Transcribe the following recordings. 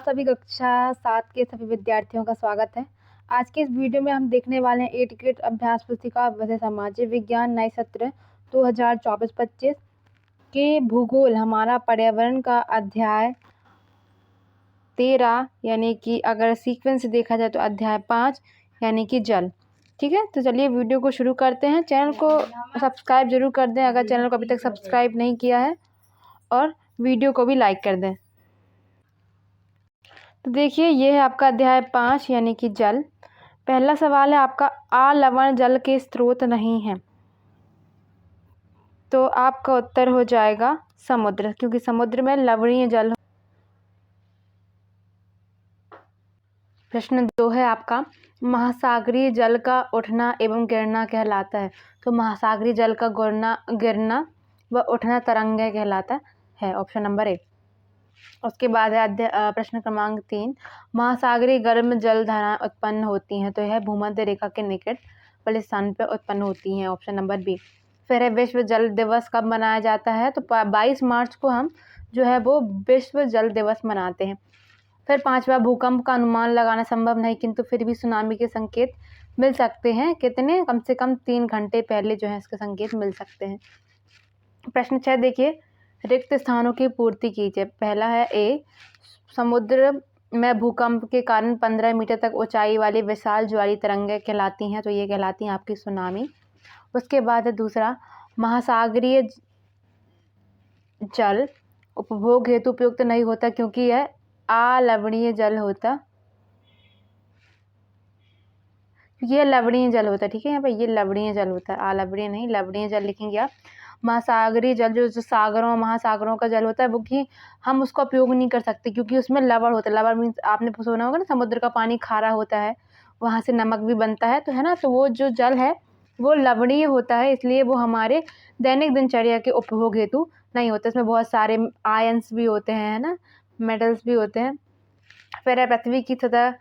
सभी कक्षा 7 के सभी विद्यार्थियों का स्वागत है। आज के इस वीडियो में हम देखने वाले हैं 8th ग्रेड अभ्यास पुस्तिका विषय सामाजिक विज्ञान नए सत्र 2024-25 के भूगोल हमारा पर्यावरण का अध्याय 13 यानी कि अगर सीक्वेंस देखा जाए तो अध्याय 5 यानी कि जल। ठीक है, तो चलिए वीडियो को शुरू करते हैं। चैनल को सब्सक्राइब जरूर कर दें अगर चैनल को अभी तक सब्सक्राइब नहीं किया है, और वीडियो को भी लाइक कर दें। तो देखिए, ये है आपका अध्याय 5 यानी कि जल। पहला सवाल है आपका, अलवण जल के स्रोत नहीं है, तो आपका उत्तर हो जाएगा समुद्र, क्योंकि समुद्र में लवणीय जल। प्रश्न 2 है आपका, महासागरीय जल का उठना एवं गिरना कहलाता है, तो महासागरीय जल का गिरना व उठना तरंगय कहलाता है। Option number A. उसके बाद है प्रश्न क्रमांक 3, महासागरीय गर्म जल धाराएं उत्पन्न होती हैं, तो यह भूमध्य रेखा के निकट वाले स्थान पर उत्पन्न होती हैं। Option number B. फिर है विश्व जल दिवस कब मनाया जाता है, तो 22 मार्च को हम जो है वो विश्व जल दिवस मनाते हैं। फिर 5वां, भूकंप का अनुमान लगाना संभव नहीं किंतु फिर भी सुनामी के संकेत मिल सकते हैं। कितने? कम से कम 3 घंटे पहले जो है इसके संकेत मिल सकते हैं। प्रश्न 6 देखिए, रिक्त स्थानों की पूर्ति कीजिए। पहला है ए, समुद्र में भूकंप के कारण 15 मीटर तक ऊंचाई वाली विशाल ज्वारीय तरंगें कहलाती हैं, तो ये कहलाती हैं आपकी सुनामी। उसके बाद है दूसरा, महासागरीय जल उपभोग हेतु उपयुक्त नहीं होता क्योंकि यह अलवणीय जल होता, ये लवणीय जल होता है। ठीक है, यहाँ पे ये लवणीय जल होता है, अलवणीय नहीं, लवणीय जल लिखेंगे आप। महासागरीय जल जो सागरों महासागरों का जल होता है वो कि हम उसका उपयोग नहीं कर सकते क्योंकि उसमें लवण होता है। लवण मीन्स आपने सुना होगा ना, समुद्र का पानी खारा होता है, वहाँ से नमक भी बनता है, तो है ना, तो वो जो जल है वो लवणीय होता है, इसलिए वो हमारे दैनिक दिनचर्या के उपभोग हेतु नहीं होता। इसमें बहुत सारे आयंस भी होते हैं, है ना, मेटल्स भी होते हैं। फिर है पृथ्वी की सतह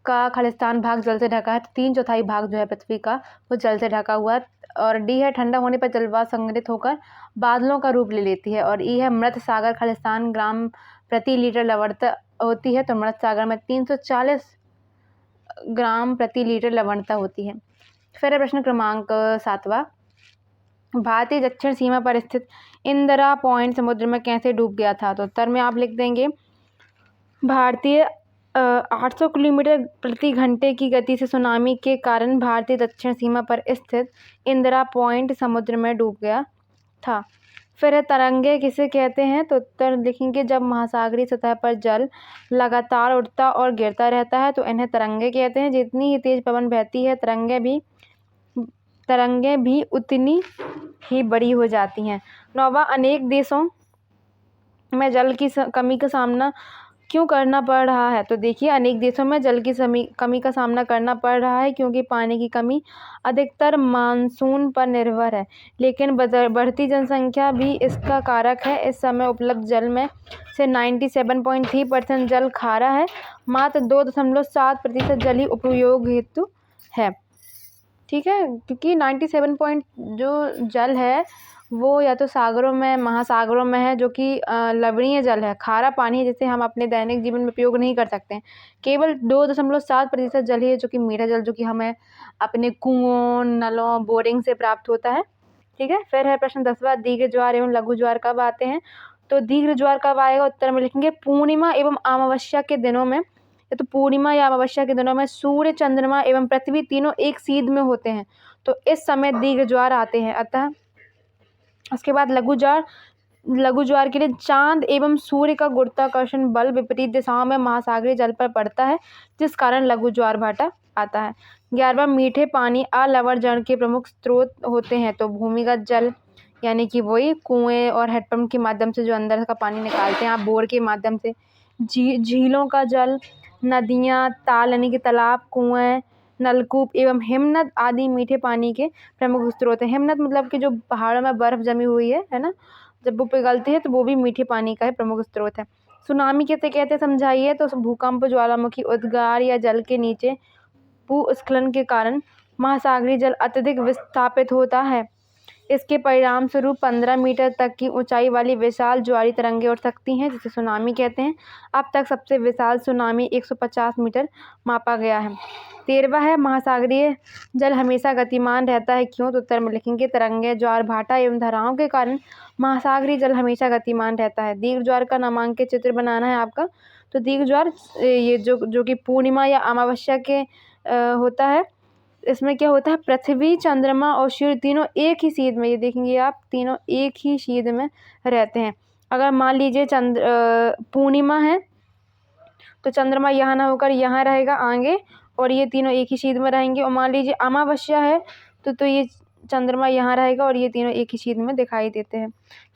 का खालिस्तान भाग जल से ढका है, तो 3/4 भाग जो है पृथ्वी का वो जल से ढका हुआ है। और डी है, ठंडा होने पर जलवाष्प संग्रहित होकर बादलों का रूप ले लेती है। और ई है, मृत सागर खालिस्तान ग्राम प्रति लीटर लवणता होती है, तो मृत सागर में 340 ग्राम प्रति लीटर लवणता होती है। फिर है प्रश्न क्रमांक 7वां, भारतीय दक्षिण सीमा पर स्थित इंदिरा पॉइंट समुद्र में कैसे डूब गया था, तो उत्तर में आप लिख देंगे, भारतीय 800 किलोमीटर प्रति घंटे की गति से सुनामी के कारण भारतीय दक्षिण सीमा पर स्थित इंदिरा पॉइंट समुद्र में डूब गया था। फिर है तरंगे किसे कहते हैं, तो उत्तर लिखेंगे, जब महासागरीय सतह पर जल लगातार उठता और गिरता रहता है तो इन्हें तरंगे कहते हैं। जितनी ही तेज पवन बहती है तरंगे भी उतनी ही बड़ी हो जाती हैं। 9वां, अनेक देशों में जल की कमी का सामना क्यों करना पड़ रहा है, तो देखिए, अनेक देशों में जल की कमी का सामना करना पड़ रहा है क्योंकि पानी की कमी अधिकतर मानसून पर निर्भर है, लेकिन बढ़ती जनसंख्या भी इसका कारक है। इस समय उपलब्ध जल में से 97.3% जल खारा है, मात्र 2.7% जल ही उपयोग हेतु है। ठीक है, क्योंकि 97 जो जल है वो या तो सागरों में, महासागरों में है, जो कि लवणीय जल है, खारा पानी है, जिसे हम अपने दैनिक जीवन में उपयोग नहीं कर सकते हैं। केवल 2.7% जल ही है जो कि मीठा जल, जो कि हमें अपने कुओं, नलों, बोरिंग से प्राप्त होता है। ठीक है, फिर है प्रश्न 10वां, दीर्घ ज्वार एवं लघु ज्वार कब आते हैं, तो दीर्घ ज्वार कब आएगा, उत्तर में लिखेंगे, पूर्णिमा एवं अमावस्या के दिनों में, या तो पूर्णिमा या अमावस्या के दिनों में सूर्य, चंद्रमा एवं पृथ्वी तीनों एक सीध में होते हैं, तो इस समय दीर्घ ज्वार आते हैं। अतः उसके बाद लघु ज्वार के लिए चांद एवं सूर्य का गुरुत्वाकर्षण बल विपरीत दिशाओं में महासागरीय जल पर पड़ता है, जिस कारण लघु ज्वार भाटा आता है। 11वां, मीठे पानी अलवण जल के प्रमुख स्रोत होते हैं, तो भूमिगत जल यानी कि वही कुएं और हैंडपंप के माध्यम से जो अंदर का पानी निकालते हैं आप, बोर के माध्यम से, झीलों का जल, नदियाँ, ताल यानी कि तालाब, कुएं, नलकूप एवं हिमनद आदि मीठे पानी के प्रमुख स्रोत हैं। हिमनद मतलब कि जो पहाड़ों में बर्फ जमी हुई है ना, जब वो पिघलती है तो वो भी मीठे पानी का ही प्रमुख स्रोत है। सुनामी किसे कहते हैं समझाइए, तो भूकंप, ज्वालामुखी उद्गार या जल के नीचे भूस्खलन के कारण महासागरीय जल अत्यधिक विस्थापित होता है। इसके परिणाम स्वरूप 15 मीटर तक की ऊंचाई वाली विशाल ज्वारी तरंगें उठ सकती हैं, जिसे सुनामी कहते हैं। अब तक सबसे विशाल सुनामी 150 मीटर मापा गया है। 13वां है, महासागरीय जल हमेशा गतिमान रहता है, क्यों? तो उत्तर में लिखेंगे तरंगें, ज्वार भाटा एवं धाराओं के कारण महासागरीय जल हमेशा गतिमान रहता है। दीर्घ ज्वार का नामांकित चित्र बनाना है आपका। तो दीर्घ ज्वार ये जो कि पूर्णिमा या अमावस्या के होता है। इसमें क्या होता है, पृथ्वी, चंद्रमा और सूर्य तीनों एक ही सीध में, ये देखेंगे आप, तीनों एक ही सीध में रहते हैं। अगर मान लीजिए पूर्णिमा है तो चंद्रमा यहाँ ना होकर यहाँ रहेगा आगे, और ये तीनों एक ही सीध में रहेंगे। और मान लीजिए अमावस्या है तो ये चंद्रमा यहाँ रहेगा और ये तीनों एक ही सीध में दिखाई देते हैं।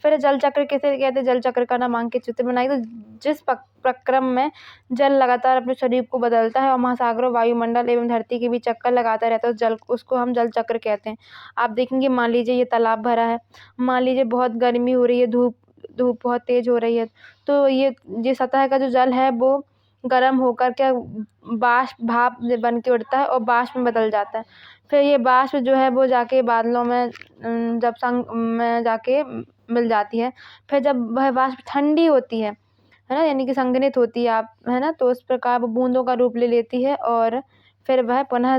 फिर जल चक्र कैसे कहते हैं? जल चक्र का नामांकित चित्र बनाइए। तो जिस प्रक्रम में जल लगातार अपने शरीर को बदलता है और महासागरों, वायुमंडल एवं धरती के बीच चक्कर लगाता रहता है, जल उसको हम जल चक्र कहते हैं। आप देखेंगे, मान लीजिए ये तालाब भरा है, मान लीजिए बहुत गर्मी हो रही है, धूप बहुत तेज हो रही है, तो ये सतह का जो जल है वो गर्म होकर क्या भाप बन के उड़ता है और बाष्प में बदल जाता है। फिर ये बाष्प जो है वो जाके बादलों में जब संग में जाके मिल जाती है। फिर जब वह बाष्प ठंडी होती है ना, यानी कि संघनित होती है है ना, तो इस प्रकार वो बूंदों का रूप ले लेती है और फिर वह पुनः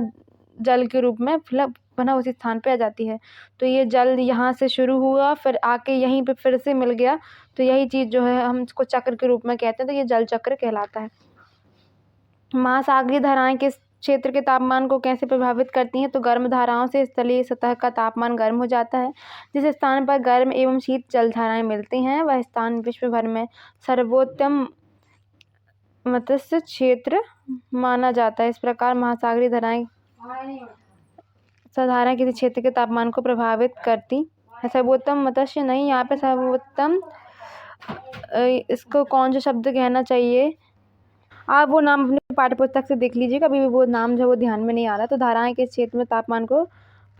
जल के रूप में पुनः उसी स्थान पे आ जाती है। तो ये जल यहाँ से शुरू हुआ, फिर आके यहीं पे फिर से मिल गया, तो यही चीज़ जो है हम इसको चक्र के रूप में कहते हैं। तो ये जल चक्र कहलाता है। महासागरीय धाराएं किस क्षेत्र के तापमान को कैसे प्रभावित करती हैं? तो गर्म धाराओं से स्थलीय सतह का तापमान गर्म हो जाता है। जिस स्थान पर गर्म एवं शीत जलधाराएं मिलती हैं वह स्थान विश्व भर में सर्वोत्तम मत्स्य क्षेत्र माना जाता है। इस प्रकार महासागरीय धाराएं साधारण किसी क्षेत्र के तापमान को प्रभावित करती है। सर्वोत्तम मत्स्य नहीं, यहाँ पे सर्वोत्तम इसको कौन सा शब्द कहना चाहिए, आप वो नाम अपने पाठ्य पुस्तक से देख लीजिएगा, अभी भी वो नाम जो वो ध्यान में नहीं आ रहा। तो धाराएं किस क्षेत्र में तापमान को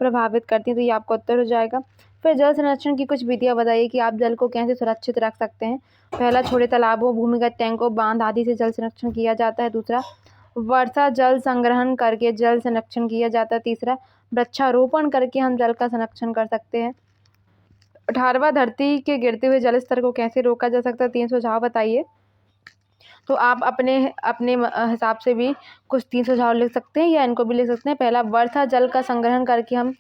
प्रभावित करती हैं, तो ये आपका उत्तर हो जाएगा। फिर जल संरक्षण की कुछ विधियां बताइए कि आप जल को कैसे सुरक्षित रख सकते हैं। पहला, छोटे तालाबों, भूमिगत टैंकों, बांध आदि से जल संरक्षण किया जाता है। दूसरा, वर्षा जल संग्रहण करके जल संरक्षण किया जाता है। तीसरा, वृक्षारोपण करके हम जल का संरक्षण कर सकते हैं। 18वां, धरती के गिरते हुए जल स्तर को कैसे रोका जा सकता है, 3 सुझाव बताइए। तो आप अपने हिसाब से भी कुछ 3 सुझाव लिख सकते हैं या इनको भी लिख सकते हैं। पहला, वर्षा जल का संग्रहण करके हम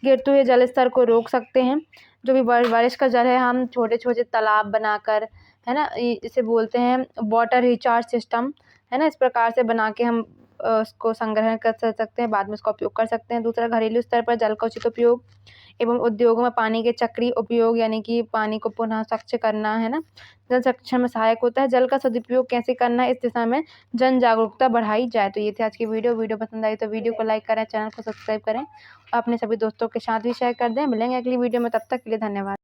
गिरते हुए जल स्तर को रोक सकते हैं। जो भी बारिश का जल है हम छोटे छोटे तालाब बनाकर, है ना, इसे बोलते हैं वाटर रिचार्ज सिस्टम, है ना, इस प्रकार से बना के हम उसको संग्रहण कर सकते हैं, बाद में उसका उपयोग कर सकते हैं। दूसरा, घरेलू स्तर पर जल का उचित उपयोग एवं उद्योगों में पानी के चक्रीय उपयोग, यानी कि पानी को पुनः स्वच्छ करना, है ना, जल संरक्षण में सहायक होता है। जल का सदुपयोग कैसे करना है, इस दिशा में जन जागरूकता बढ़ाई जाए। तो ये थी आज की वीडियो पसंद आई तो वीडियो को लाइक करें, चैनल को सब्सक्राइब करें, अपने सभी दोस्तों के साथ भी शेयर कर दें। मिलेंगे अगली वीडियो में, तब तक के लिए धन्यवाद।